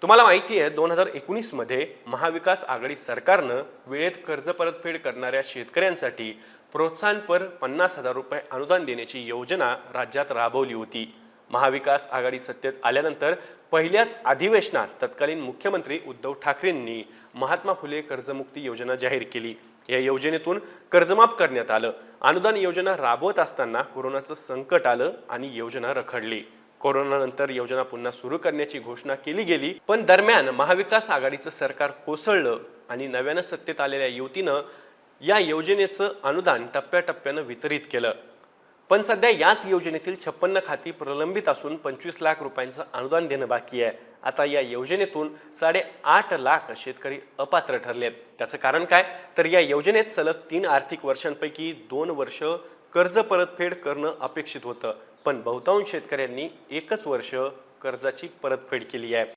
तुम्हाला माहिती आहे 2019 मध्ये महाविकास आघाडी सरकारनं वेळेत कर्ज परतफेड करणाऱ्या शेतकऱ्यांसाठी प्रोत्साहनपर 50,000 रुपये अनुदान देण्याची योजना राज्यात राबवली होती। महाविकास आघाडी सत्तेत आल्यानंतर पहिल्याच अधिवेशनात तत्कालीन मुख्यमंत्री उद्धव ठाकरेंनी महात्मा फुले कर्जमुक्ती योजना जाहीर केली। या योजनेतून कर्जमाफ करण्यात आलं। अनुदान योजना राबवत असताना कोरोनाचं संकट आलं आणि योजना रखडली। कोरोनानंतर योजना पुन्हा सुरू करण्याची घोषणा केली गेली, पण दरम्यान महाविकास आघाडीचं सरकार कोसळलं आणि नव्यानं सत्तेत आलेल्या युतीनं या योजनेचं अनुदान टप्प्याटप्प्यानं वितरित केलं। पण सध्या याच योजनेतील 56 खाती प्रलंबित असून 25 लाख रुपयांचं अनुदान देणं बाकी आहे। आता या योजनेतून 8.5 लाख शेतकरी अपात्र ठरलेत। त्याचं कारण काय, तर या योजनेत सलग 3 आर्थिक वर्षांपैकी 2 वर्ष कर्ज परतफेड करणं अपेक्षित होतं, पण बहुतांश शेतकऱ्यांनी एकच वर्ष कर्जाची परतफेड केली आहे।